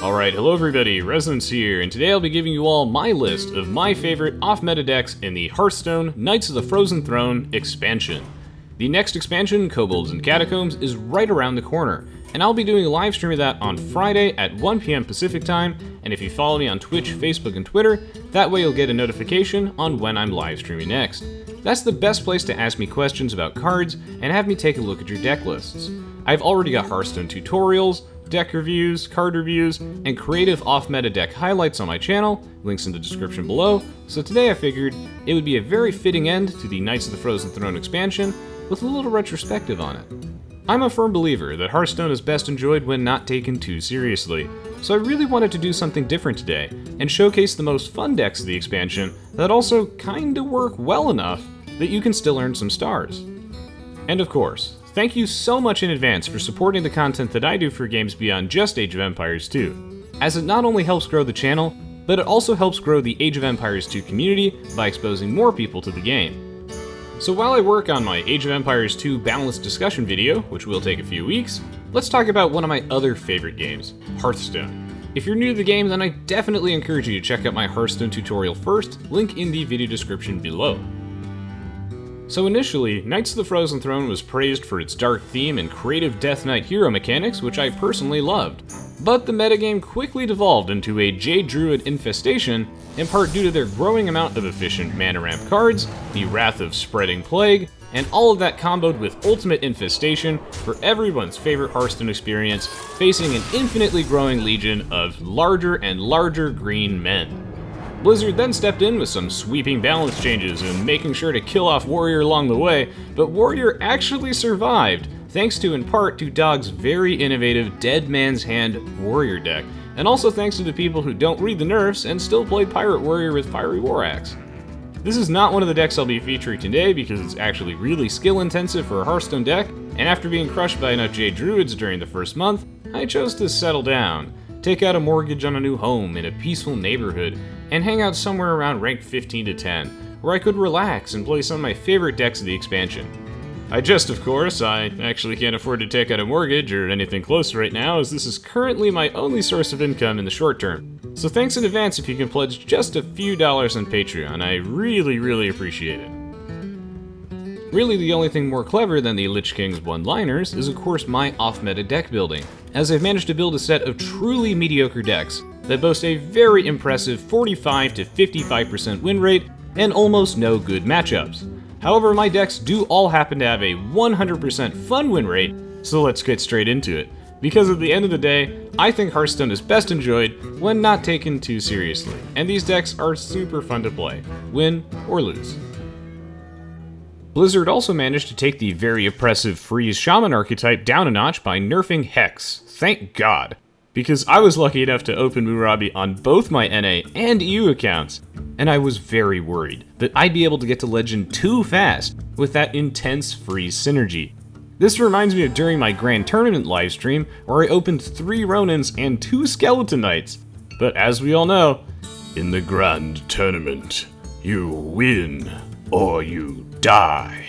Alright, hello everybody, Resonance here, and today I'll be giving you all my list of my favorite off-meta decks in the Hearthstone Knights of the Frozen Throne expansion. The next expansion, Kobolds and Catacombs, is right around the corner, and I'll be doing a live stream of that on Friday at 1 PM Pacific time, and if you follow me on Twitch, Facebook, and Twitter, that way you'll get a notification on when I'm live streaming next. That's the best place to ask me questions about cards and have me take a look at your deck lists. I've already got Hearthstone tutorials, deck reviews, card reviews, and creative off-meta deck highlights on my channel, links in the description below, so today I figured it would be a very fitting end to the Knights of the Frozen Throne expansion with a little retrospective on it. I'm a firm believer that Hearthstone is best enjoyed when not taken too seriously, so I really wanted to do something different today, and showcase the most fun decks of the expansion that also kinda work well enough that you can still earn some stars. And of course, thank you so much in advance for supporting the content that I do for games beyond just Age of Empires 2, as it not only helps grow the channel, but it also helps grow the Age of Empires 2 community by exposing more people to the game. So while I work on my Age of Empires 2 balanced discussion video, which will take a few weeks, let's talk about one of my other favorite games, Hearthstone. If you're new to the game, then I definitely encourage you to check out my Hearthstone tutorial first, link in the video description below. So initially, Knights of the Frozen Throne was praised for its dark theme and creative Death Knight hero mechanics, which I personally loved. But the metagame quickly devolved into a Jade Druid infestation, in part due to their growing amount of efficient mana ramp cards, the Wrath of Spreading Plague, and all of that comboed with Ultimate Infestation for everyone's favorite Hearthstone experience, facing an infinitely growing legion of larger and larger green men. Blizzard then stepped in with some sweeping balance changes and making sure to kill off Warrior along the way, but Warrior actually survived, thanks to in part to Dog's very innovative Dead Man's Hand Warrior deck, and also thanks to the people who don't read the nerfs and still played Pirate Warrior with Fiery War Axe. This is not one of the decks I'll be featuring today because it's actually really skill intensive for a Hearthstone deck, and after being crushed by enough Jade Druids during the first month, I chose to settle down, take out a mortgage on a new home in a peaceful neighborhood, and hang out somewhere around rank 15 to 10, where I could relax and play some of my favorite decks of the expansion. I actually can't afford to take out a mortgage or anything close right now, as this is currently my only source of income in the short term. So thanks in advance if you can pledge just a few dollars on Patreon, I really appreciate it. Really, the only thing more clever than the Lich King's one-liners is of course my off-meta deck building, as I've managed to build a set of truly mediocre decks that boast a very impressive 45 to 55% win rate and almost no good matchups. However, my decks do all happen to have a 100% fun win rate, so let's get straight into it. Because at the end of the day, I think Hearthstone is best enjoyed when not taken too seriously, and these decks are super fun to play, win or lose. Blizzard also managed to take the very oppressive Freeze Shaman archetype down a notch by nerfing Hex, thank God, because I was lucky enough to open Murabi on both my NA and EU accounts, and I was very worried that I'd be able to get to Legend too fast with that intense Freeze synergy. This reminds me of during my Grand Tournament livestream where I opened 3 Ronins and 2 Skeleton Knights, but as we all know, in the Grand Tournament, you win or you die.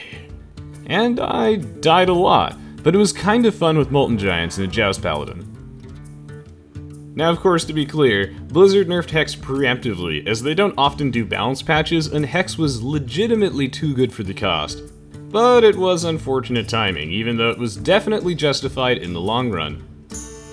And I died a lot, but it was kind of fun with Molten Giants and a Joust Paladin. Now of course, to be clear, Blizzard nerfed Hex preemptively, as they don't often do balance patches and Hex was legitimately too good for the cost. But it was unfortunate timing, even though it was definitely justified in the long run.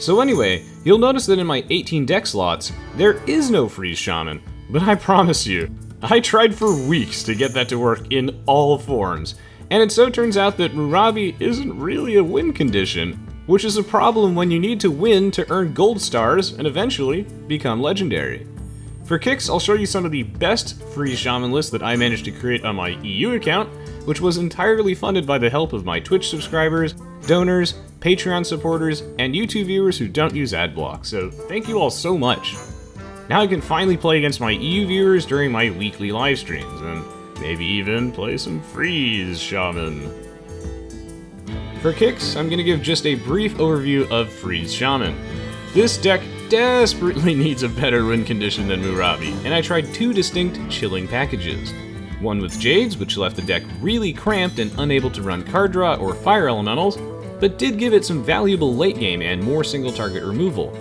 So anyway, you'll notice that in my 18 deck slots, there is no Freeze Shaman, but I promise you, I tried for weeks to get that to work in all forms, and it so turns out that Murabi isn't really a win condition, which is a problem when you need to win to earn gold stars and eventually become legendary. For kicks, I'll show you some of the best Freeze Shaman lists that I managed to create on my EU account, which was entirely funded by the help of my Twitch subscribers, donors, Patreon supporters, and YouTube viewers who don't use ad blocks, so thank you all so much. Now I can finally play against my EU viewers during my weekly live streams, and maybe even play some Freeze Shaman. For kicks, I'm going to give just a brief overview of Freeze Shaman. This deck desperately needs a better win condition than Murabi, and I tried 2 distinct chilling packages. One with Jades, which left the deck really cramped and unable to run card draw or fire elementals, but did give it some valuable late game and more single target removal.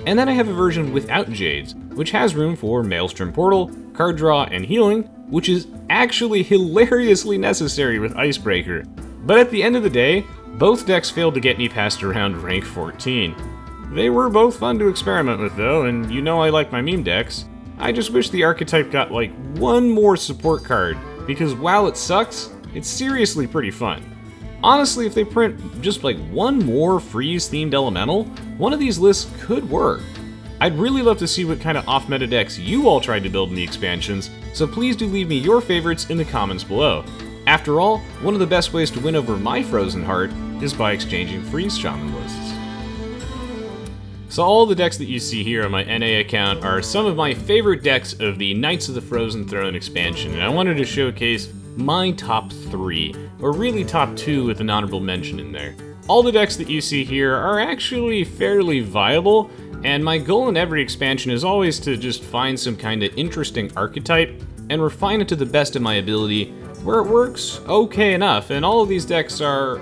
And then I have a version without Jades, which has room for Maelstrom Portal, card draw, and healing, which is actually hilariously necessary with Icebreaker. But at the end of the day, both decks failed to get me past around rank 14. They were both fun to experiment with though, and you know I like my meme decks. I just wish the archetype got like one more support card, because while it sucks, it's seriously pretty fun. Honestly, if they print just like one more Freeze-themed elemental, one of these lists could work. I'd really love to see what kind of off-meta decks you all tried to build in the expansions, so please do leave me your favorites in the comments below. After all, one of the best ways to win over my frozen heart is by exchanging Freeze Shaman lists. So all the decks that you see here on my NA account are some of my favorite decks of the Knights of the Frozen Throne expansion, and I wanted to showcase my top 3, or really top 2 with an honorable mention in there. All the decks that you see here are actually fairly viable, and my goal in every expansion is always to just find some kind of interesting archetype and refine it to the best of my ability where it works okay enough, and all of these decks are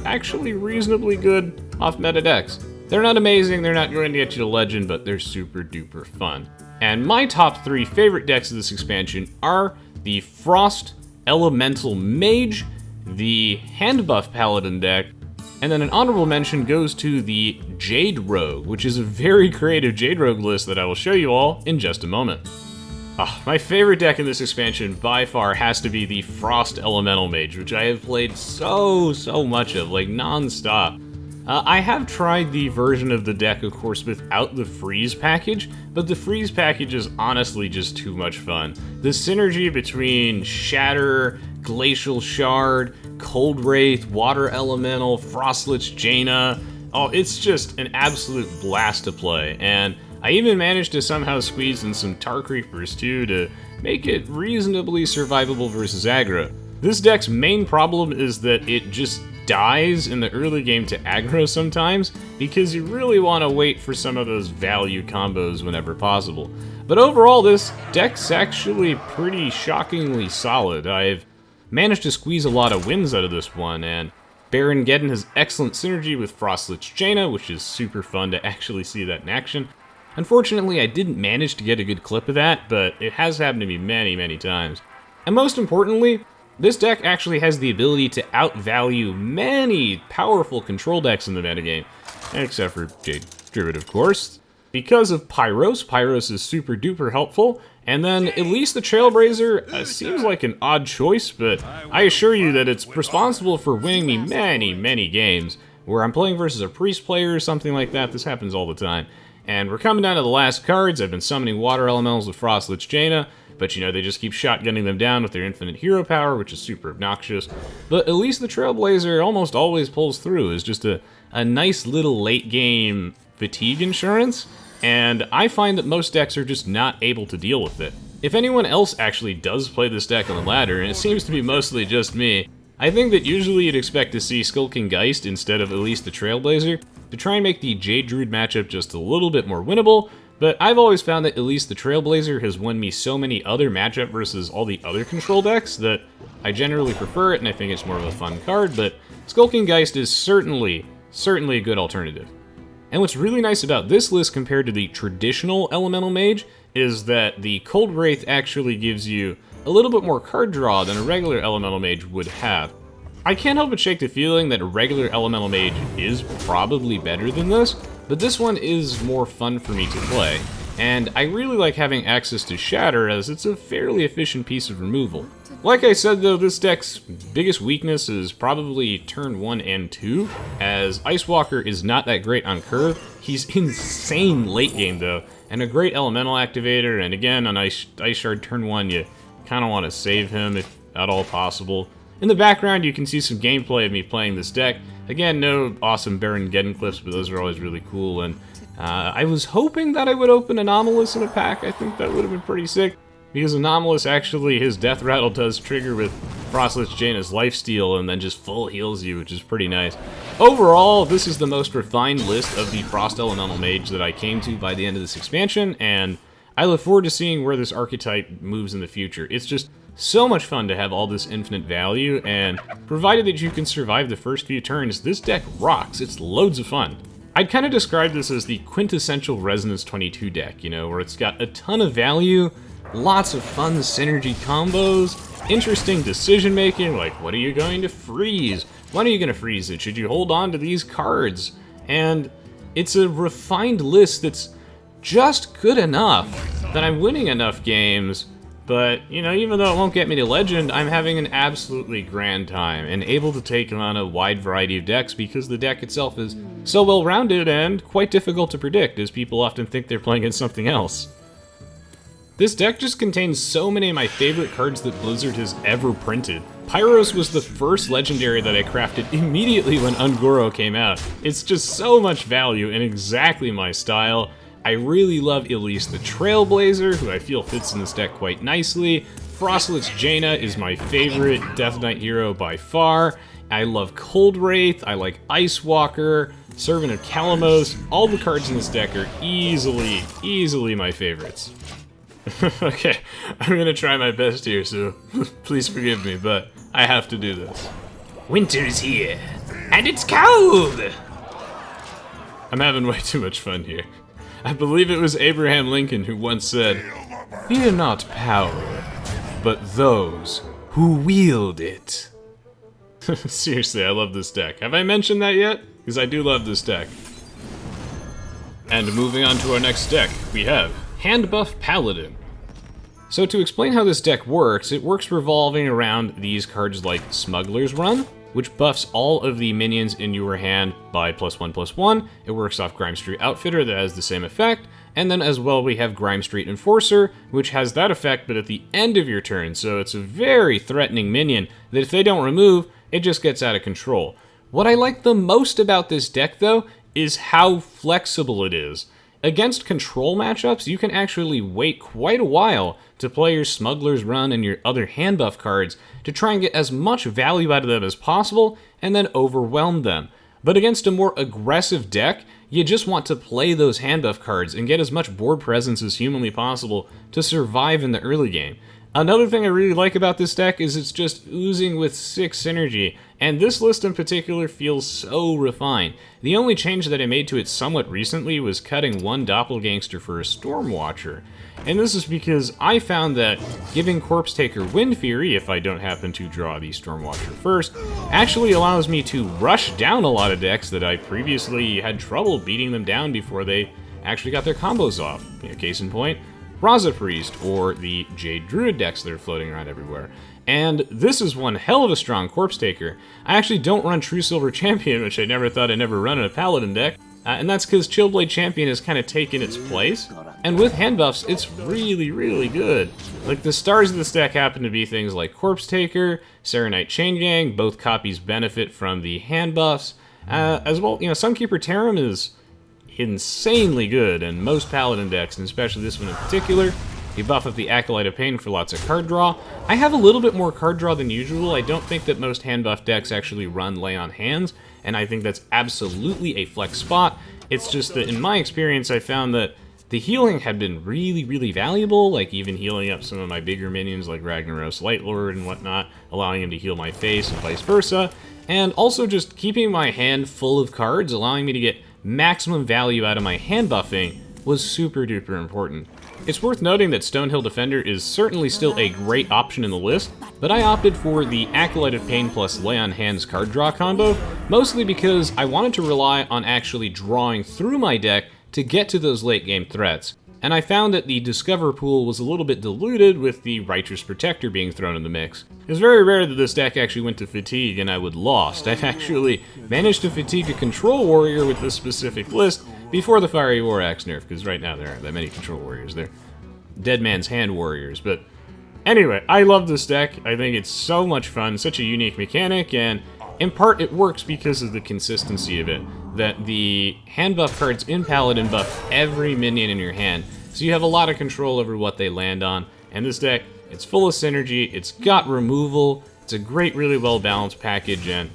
actually reasonably good off-meta decks. They're not amazing, they're not going to get you to Legend, but they're super duper fun. And my top 3 favorite decks of this expansion are the Frost Elemental Mage, the Handbuff Paladin deck, and then an honorable mention goes to the Jade Rogue, which is a very creative Jade Rogue list that I will show you all in just a moment. My favorite deck in this expansion by far has to be the Frost Elemental Mage, which I have played so much of, like non-stop. I have tried the version of the deck, of course, without the Freeze package, but the Freeze package is honestly just too much fun. The synergy between Shatter, Glacial Shard, Cold Wraith, Water Elemental, Frostlich Jaina, oh, it's just an absolute blast to play, and I even managed to somehow squeeze in some Tar Creepers too to make it reasonably survivable versus aggro. This deck's main problem is that it just dies in the early game to aggro sometimes, because you really want to wait for some of those value combos whenever possible. But overall, this deck's actually pretty shockingly solid. I've managed to squeeze a lot of wins out of this one, and Baron Geddon has excellent synergy with Frostlich Jaina, which is super fun to actually see that in action. Unfortunately, I didn't manage to get a good clip of that, but it has happened to me many times. And most importantly, this deck actually has the ability to outvalue many powerful control decks in the metagame, except for Jade Druid, of course. Because of Pyros, Pyros is super duper helpful, and then at least the Trailblazer seems like an odd choice, but I assure you that it's responsible for winning me many games, where I'm playing versus a priest player or something like that. This happens all the time. And we're coming down to the last cards. I've been summoning Water Elementals with Frostlich Jaina, but you know, they just keep shotgunning them down with their infinite hero power, which is super obnoxious. But at least the Trailblazer almost always pulls through as just a nice little late game fatigue insurance, and I find that most decks are just not able to deal with it. If anyone else actually does play this deck on the ladder, and it seems to be mostly just me, I think that usually you'd expect to see Skulking Geist instead of at least the Trailblazer, to try and make the Jade Druid matchup just a little bit more winnable, but I've always found that at least the Trailblazer has won me so many other matchup versus all the other control decks that I generally prefer it, and I think it's more of a fun card, but Skulking Geist is certainly a good alternative. And what's really nice about this list compared to the traditional Elemental Mage is that the Cold Wraith actually gives you a little bit more card draw than a regular Elemental Mage would have. I can't help but shake the feeling that a regular Elemental Mage is probably better than this, but this one is more fun for me to play, and I really like having access to Shatter as it's a fairly efficient piece of removal. Like I said though, this deck's biggest weakness is probably turn 1 and 2, as Ice Walker is not that great on curve. He's insane late game though, and a great elemental activator, and again on Ice Shard turn 1 you kind of want to save him if at all possible. In the background you can see some gameplay of me playing this deck. Again, no awesome Baron Geddon clips, but those are always really cool, and I was hoping that I would open Anomalous in a pack. I think that would have been pretty sick, because Anomalous actually, his Death Rattle does trigger with Frostlich Jaina's Lifesteal and then just full heals you, which is pretty nice. Overall, this is the most refined list of the Frost Elemental Mage that I came to by the end of this expansion, and I look forward to seeing where this archetype moves in the future. It's just so much fun to have all this infinite value, and provided that you can survive the first few turns, this deck rocks. It's loads of fun. I'd kind of describe this as the quintessential Resonance 22 deck, you know, where it's got a ton of value, lots of fun synergy combos, interesting decision making, like what are you going to freeze? When are you going to freeze it? Should you hold on to these cards? And it's a refined list that's just good enough that I'm winning enough games, but, you know, even though it won't get me to Legend, I'm having an absolutely grand time and able to take on a wide variety of decks because the deck itself is so well-rounded and quite difficult to predict, as people often think they're playing against something else. This deck just contains so many of my favorite cards that Blizzard has ever printed. Pyros was the first legendary that I crafted immediately when Ungoro came out. It's just so much value and exactly my style. I really love Elise the Trailblazer, who I feel fits in this deck quite nicely. Frostless Jaina is my favorite Death Knight hero by far. I love Cold Wraith, I like Ice Walker, Servant of Kalamos. All the cards in this deck are easily my favorites. Okay, I'm gonna try my best here, so please forgive me, but I have to do this. Winter's here, and it's cold! I'm having way too much fun here. I believe it was Abraham Lincoln who once said, "Fear not power, but those who wield it." Seriously, I love this deck. Have I mentioned that yet? Because I do love this deck. And moving on to our next deck, we have Handbuff Paladin. So to explain how this deck works, it works revolving around these cards like Smuggler's Run, which buffs all of the minions in your hand by +1/+1. It works off Grime Street Outfitter that has the same effect, and then as well we have Grime Street Enforcer, which has that effect but at the end of your turn, so it's a very threatening minion that if they don't remove, it just gets out of control. What I like the most about this deck though, is how flexible it is. Against control matchups, you can actually wait quite a while to play your Smuggler's Run and your other hand buff cards to try and get as much value out of them as possible and then overwhelm them. But against a more aggressive deck, you just want to play those hand buff cards and get as much board presence as humanly possible to survive in the early game. Another thing I really like about this deck is it's just oozing with sick synergy, and this list in particular feels so refined. The only change that I made to it somewhat recently was cutting one Doppelgangster for a Stormwatcher, and this is because I found that giving Corpse Taker Wind Fury, if I don't happen to draw the Stormwatcher first, actually allows me to rush down a lot of decks that I previously had trouble beating them down before they actually got their combos off. You know, case in point, Raza Priest, or the Jade Druid decks that are floating around everywhere. And this is one hell of a strong Corpse Taker. I actually don't run True Silver Champion, which I never thought I'd never run in a Paladin deck, and that's because Chillblade Champion has kind of taken its place. And with hand buffs, it's really good. Like, the stars of this deck happen to be things like Corpse Taker, Serenite Chain Gang, both copies benefit from the hand buffs. As well, you know, Sunkeeper Tarim is insanely good in most Paladin decks, and especially this one in particular. You buff up the Acolyte of Pain for lots of card draw. I have a little bit more card draw than usual. I don't think that most hand buff decks actually run Lay on Hands, and I think that's absolutely a flex spot. It's just that in my experience, I found that the healing had been really valuable, like even healing up some of my bigger minions like Ragnaros Lightlord and whatnot, allowing him to heal my face and vice versa, and also just keeping my hand full of cards, allowing me to get maximum value out of my hand buffing was super duper important. It's worth noting that Stonehill Defender is certainly still a great option in the list, but I opted for the Acolyte of Pain plus Lay on Hands card draw combo, mostly because I wanted to rely on actually drawing through my deck to get to those late game threats. And I found that the Discover pool was a little bit diluted with the Righteous Protector being thrown in the mix. It's very rare that this deck actually went to Fatigue and I would lost. I've actually managed to Fatigue a Control Warrior with this specific list before the Fiery War Axe nerf, because right now there aren't that many Control Warriors. They're Dead Man's Hand Warriors. But anyway, I love this deck. I think it's so much fun, such a unique mechanic, and in part it works because of the consistency of it. That the hand buff cards in Paladin buff every minion in your hand, so you have a lot of control over what they land on. And this deck, it's full of synergy, it's got removal, it's a great, really well-balanced package, and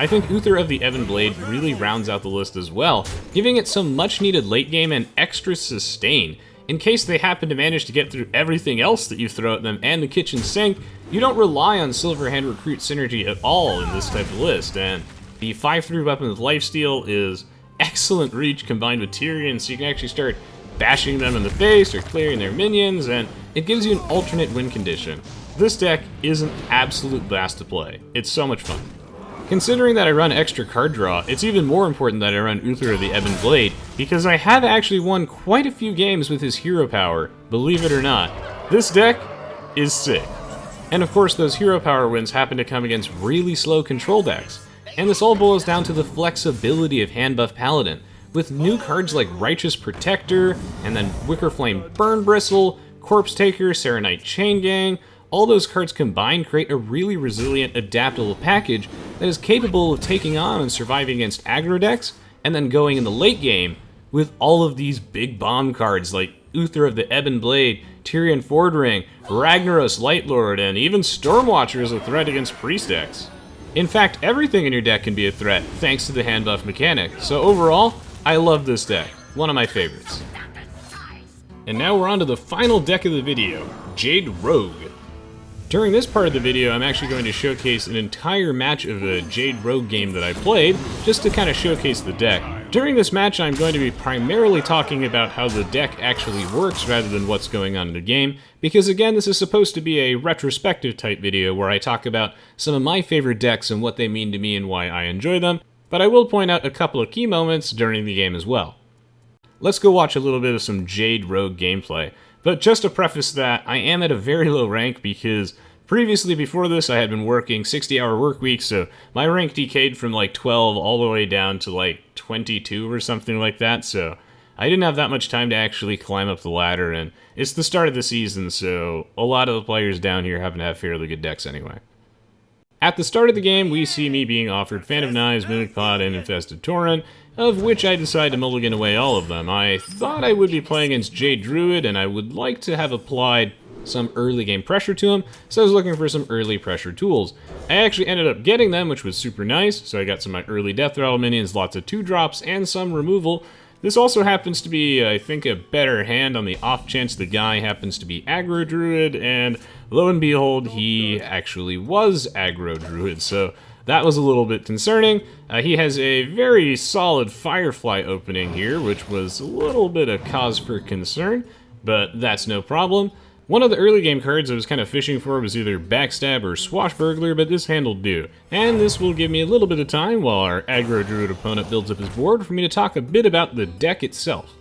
I think Uther of the Ebon Blade really rounds out the list as well, giving it some much-needed late game and extra sustain. In case they happen to manage to get through everything else that you throw at them and the kitchen sink, you don't rely on Silverhand Recruit synergy at all in this type of list, and the 5/3 weapon with lifesteal is excellent reach combined with Tyrion, so you can actually start bashing them in the face or clearing their minions, and it gives you an alternate win condition. This deck is an absolute blast to play. It's so much fun. Considering that I run extra card draw, it's even more important that I run Uther of the Ebon Blade, because I have actually won quite a few games with his hero power, believe it or not. This deck is sick. And of course those hero power wins happen to come against really slow control decks. And this all boils down to the flexibility of Handbuff Paladin, with new cards like Righteous Protector, and then Wickerflame Burn Bristle, Corpse Taker, Serenite Chain Gang. All those cards combined create a really resilient, adaptable package that is capable of taking on and surviving against aggro decks, and then going in the late game with all of these big bomb cards like Uther of the Ebon Blade, Tyrion Fordring, Ragnaros Lightlord, and even Stormwatcher is a threat against priest decks. In fact, everything in your deck can be a threat thanks to the hand buff mechanic, so overall, I love this deck. One of my favorites. And now we're on to the final deck of the video, Jade Rogue. During this part of the video, I'm actually going to showcase an entire match of a Jade Rogue game that I played, just to kind of showcase the deck. During this match, I'm going to be primarily talking about how the deck actually works rather than what's going on in the game, because again, this is supposed to be a retrospective type video where I talk about some of my favorite decks and what they mean to me and why I enjoy them, but I will point out a couple of key moments during the game as well. Let's go watch a little bit of some Jade Rogue gameplay. But just to preface that, I am at a very low rank because previously before this I had been working 60-hour work weeks, so my rank decayed from like 12 all the way down to like 22 or something like that, so I didn't have that much time to actually climb up the ladder, and it's the start of the season, so a lot of the players down here happen to have fairly good decks anyway. At the start of the game, we see me being offered Fan of Knives, Mimic Pod, and Infested Tauren, of which I decided to mulligan away all of them. I thought I would be playing against Jade Druid, and I would like to have applied some early game pressure to him, so I was looking for some early pressure tools. I actually ended up getting them, which was super nice, so I got some of my early Death Rattle minions, lots of 2-drops, and some removal. This also happens to be, I think, a better hand on the off chance the guy happens to be Aggro Druid, and lo and behold, he actually was Aggro Druid, so that was a little bit concerning. He has a very solid Firefly opening here, which was a little bit of cause for concern, but that's no problem. One of the early game cards I was kind of fishing for was either Backstab or Swashbuckler, but this hand will do. And this will give me a little bit of time while our Aggro Druid opponent builds up his board for me to talk a bit about the deck itself.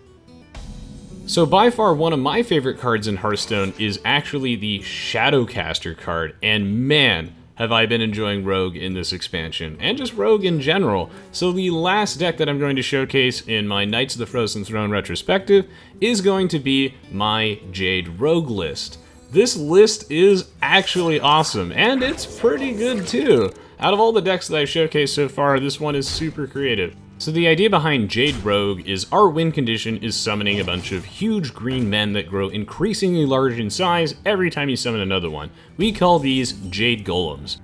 So by far one of my favorite cards in Hearthstone is actually the Shadowcaster card, and man, have I been enjoying Rogue in this expansion, and just Rogue in general. So the last deck that I'm going to showcase in my Knights of the Frozen Throne retrospective is going to be my Jade Rogue list. This list is actually awesome, and it's pretty good too. Out of all the decks that I've showcased so far, this one is super creative. So the idea behind Jade Rogue is our win condition is summoning a bunch of huge green men that grow increasingly large in size every time you summon another one. We call these Jade Golems.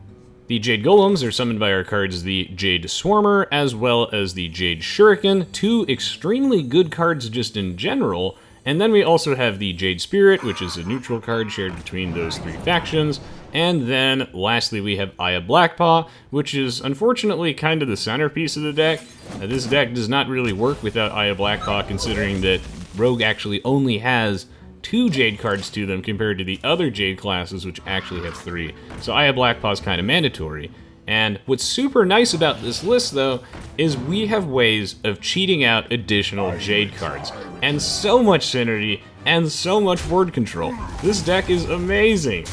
The Jade Golems are summoned by our cards the Jade Swarmer as well as the Jade Shuriken, two extremely good cards just in general, and then we also have the Jade Spirit, which is a neutral card shared between those three factions. And then, lastly, we have Aya Blackpaw, which is unfortunately kind of the centerpiece of the deck. This deck does not really work without Aya Blackpaw, considering that Rogue actually only has 2 Jade cards to them compared to the other Jade classes, which actually have 3. So Aya Blackpaw is kind of mandatory. And what's super nice about this list, though, is we have ways of cheating out additional Jade cards, and so much synergy, and so much board control. This deck is amazing!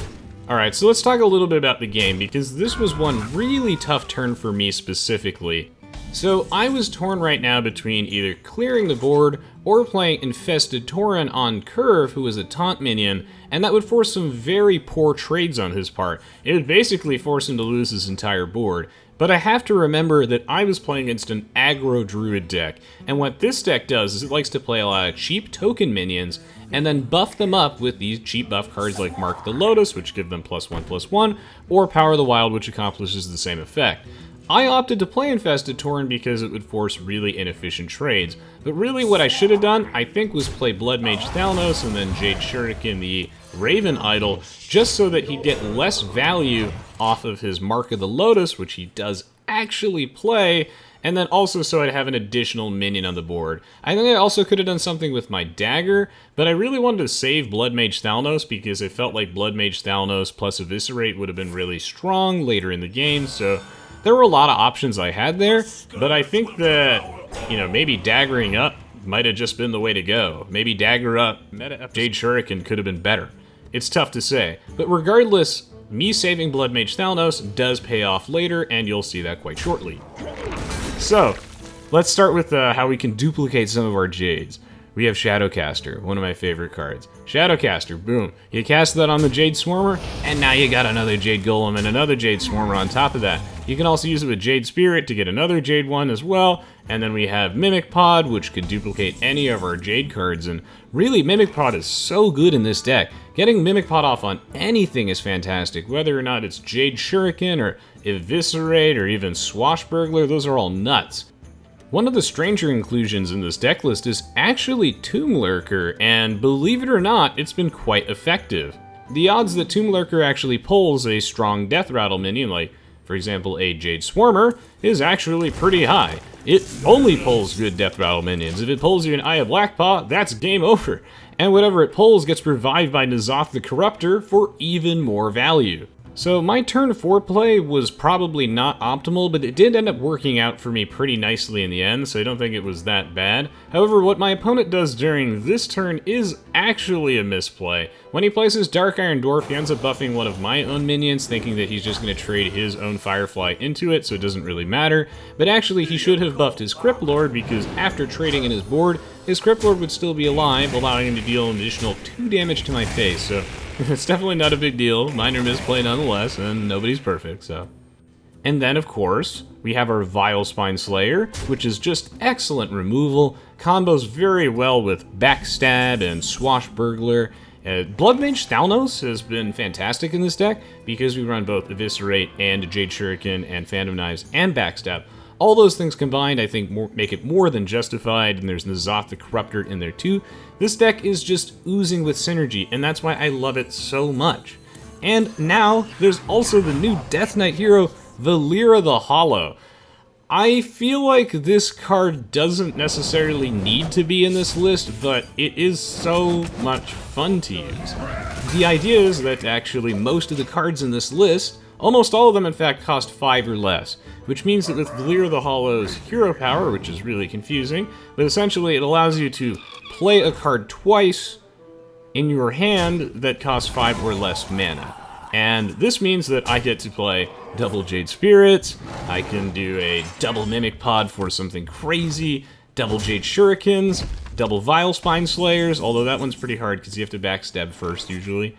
Alright, so let's talk a little bit about the game, because this was one really tough turn for me specifically. So I was torn right now between either clearing the board or playing Infested Tauren on Curve, who is a taunt minion, and that would force some very poor trades on his part. It would basically force him to lose his entire board. But I have to remember that I was playing against an aggro druid deck, and what this deck does is it likes to play a lot of cheap token minions, and then buff them up with these cheap buff cards like Mark the Lotus, which give them +1/+1, or Power the Wild, which accomplishes the same effect. I opted to play Infested Tauren because it would force really inefficient trades, but really what I should have done, I think, was play Blood Mage Thalnos and then Jade Shuriken, the Raven Idol, just so that he'd get less value off of his Mark of the Lotus, which he does actually play, and then also so I'd have an additional minion on the board. I think I also could have done something with my dagger, but I really wanted to save Blood Mage Thalnos because I felt like Blood Mage Thalnos plus Eviscerate would have been really strong later in the game, so there were a lot of options I had there, but I think that, you know, maybe daggering up might have just been the way to go. Maybe dagger up, Jade Shuriken could have been better. It's tough to say, but regardless, me saving Blood Mage Thalnos does pay off later, and you'll see that quite shortly. So, let's start with how we can duplicate some of our Jades. We have Shadowcaster, one of my favorite cards. Shadowcaster, boom. You cast that on the Jade Swarmer, and now you got another Jade Golem and another Jade Swarmer on top of that. You can also use it with Jade Spirit to get another Jade one as well, and then we have Mimic Pod, which could duplicate any of our Jade cards, and really, Mimic Pod is so good in this deck. Getting Mimic Pod off on anything is fantastic, whether or not it's Jade Shuriken, or Eviscerate, or even Swashbuckler, those are all nuts. One of the stranger inclusions in this deck list is actually Tomb Lurker, and believe it or not, it's been quite effective. The odds that Tomb Lurker actually pulls a strong Death Rattle minion, like, for example, a Jade Swarmer, is actually pretty high. It only pulls good Death Rattle minions. If it pulls you an Eye of Blackpaw, that's game over. And whatever it pulls gets revived by N'Zoth the Corruptor for even more value. So my turn 4 play was probably not optimal, but it did end up working out for me pretty nicely in the end, so I don't think it was that bad. However, what my opponent does during this turn is actually a misplay. When he plays his Dark Iron Dwarf, he ends up buffing one of my own minions, thinking that he's just going to trade his own Firefly into it, so it doesn't really matter. But actually, he should have buffed his Crypt Lord, because after trading in his board, his Crypt Lord would still be alive, allowing him to deal an additional 2 damage to my face, so it's definitely not a big deal. Minor misplay nonetheless, and nobody's perfect, so. And then, of course, we have our Vile Spine Slayer, which is just excellent removal, combos very well with Backstab and Swashbuckler. Blood Mage Thalnos has been fantastic in this deck, because we run both Eviscerate and Jade Shuriken and Phantom Knives and Backstab. All those things combined, I think, make it more than justified, and there's N'Zoth the Corruptor in there too. This deck is just oozing with synergy, and that's why I love it so much. And now, there's also the new Death Knight hero, Valeera the Hollow. I feel like this card doesn't necessarily need to be in this list, but it is so much fun to use. The idea is that actually most of the cards in this list, almost all of them in fact, cost 5 or less, which means that with Valeera the Hollow's hero power, which is really confusing, but essentially it allows you to play a card twice in your hand that costs 5 or less mana. And this means that I get to play double Jade Spirits, I can do a double Mimic Pod for something crazy, double Jade Shurikens, double Vile Spine Slayers, although that one's pretty hard because you have to backstab first usually.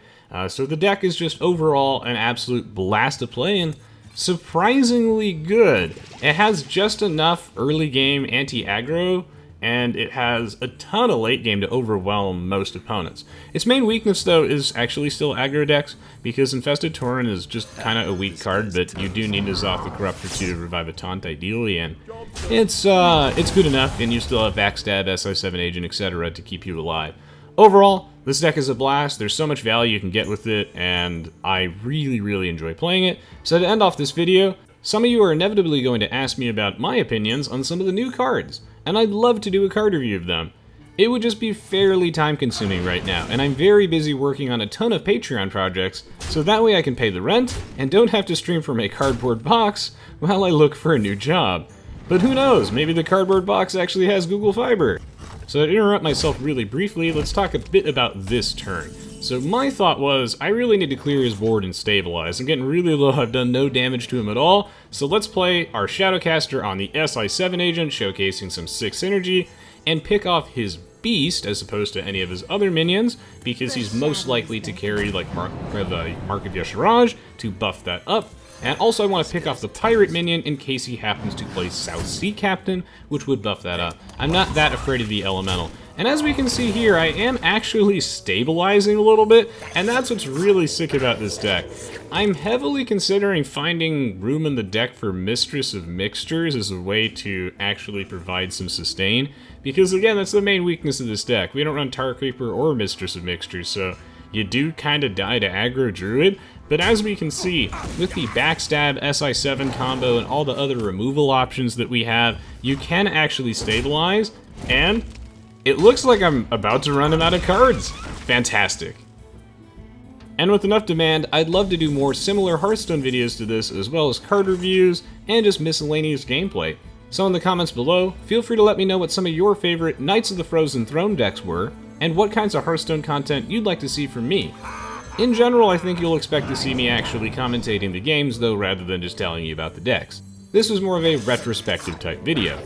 So the deck is just overall an absolute blast to play and surprisingly good. It has just enough early game anti-aggro, and it has a ton of late game to overwhelm most opponents. Its main weakness, though, is actually still aggro decks, because Infested Tauren is just kind of a weak card, but you do need N'Zoth the Corruptor to revive a taunt ideally, and it's good enough, and you still have Backstab, SI7 Agent, etc. to keep you alive. Overall, this deck is a blast. There's so much value you can get with it, and I really, really enjoy playing it. So to end off this video, some of you are inevitably going to ask me about my opinions on some of the new cards, and I'd love to do a card review of them. It would just be fairly time-consuming right now, and I'm very busy working on a ton of Patreon projects, so that way I can pay the rent and don't have to stream from a cardboard box while I look for a new job. But who knows, maybe the cardboard box actually has Google Fiber. So to interrupt myself really briefly, let's talk a bit about this turn. So my thought was, I really need to clear his board and stabilize. I'm getting really low, I've done no damage to him at all, so let's play our Shadowcaster on the SI7 Agent, showcasing some 6 synergy, and pick off his Beast as opposed to any of his other minions, because he's most likely to carry like Mark of Yeshuraj to buff that up. And also I want to pick off the Pirate minion in case he happens to play South Sea Captain, which would buff that up. I'm not that afraid of the Elemental. And as we can see here, I am actually stabilizing a little bit, and that's what's really sick about this deck. I'm heavily considering finding room in the deck for Mistress of Mixtures as a way to actually provide some sustain, because again, that's the main weakness of this deck. We don't run Tar Creeper or Mistress of Mixtures, so you do kind of die to aggro Druid, But as we can see, with the Backstab SI7 combo and all the other removal options that we have, you can actually stabilize, and it looks like I'm about to run out of cards. Fantastic. And with enough demand, I'd love to do more similar Hearthstone videos to this, as well as card reviews and just miscellaneous gameplay. So in the comments below, feel free to let me know what some of your favorite Knights of the Frozen Throne decks were, and what kinds of Hearthstone content you'd like to see from me. In general, I think you'll expect to see me actually commentating the games though, rather than just telling you about the decks. This was more of a retrospective type video.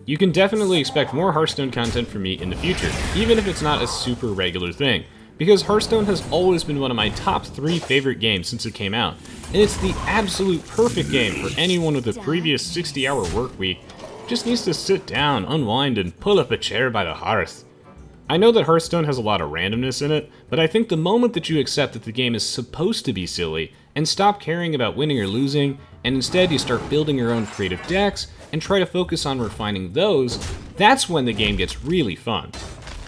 You can definitely expect more Hearthstone content from me in the future, even if it's not a super regular thing, because Hearthstone has always been one of my top 3 favorite games since it came out, and it's the absolute perfect game for anyone with a previous 60-hour work week. Just needs to sit down, unwind, and pull up a chair by the hearth. I know that Hearthstone has a lot of randomness in it, but I think the moment that you accept that the game is supposed to be silly, and stop caring about winning or losing, and instead you start building your own creative decks, and try to focus on refining those, that's when the game gets really fun.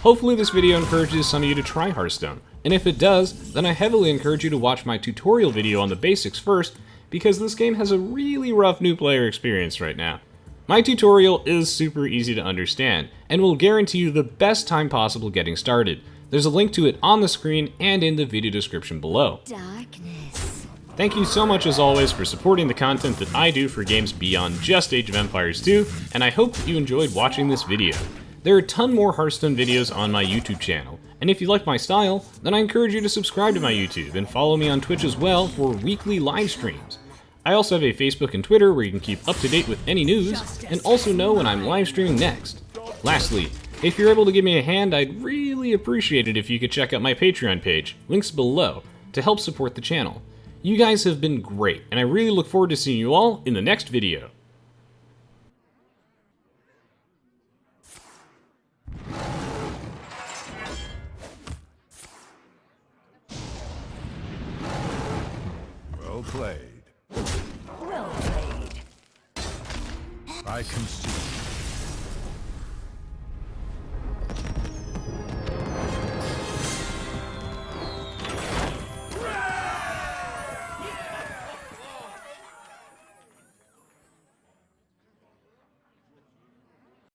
Hopefully this video encourages some of you to try Hearthstone, and if it does, then I heavily encourage you to watch my tutorial video on the basics first, because this game has a really rough new player experience right now. My tutorial is super easy to understand, and will guarantee you the best time possible getting started. There's a link to it on the screen and in the video description below. Darkness. Thank you so much as always for supporting the content that I do for games beyond just Age of Empires 2, and I hope that you enjoyed watching this video. There are a ton more Hearthstone videos on my YouTube channel, and if you like my style, then I encourage you to subscribe to my YouTube and follow me on Twitch as well for weekly live streams. I also have a Facebook and Twitter where you can keep up to date with any news, and also know when I'm live streaming next. Lastly, if you're able to give me a hand, I'd really appreciate it if you could check out my Patreon page, links below, to help support the channel. You guys have been great, and I really look forward to seeing you all in the next video. Well played. Well played. I concede.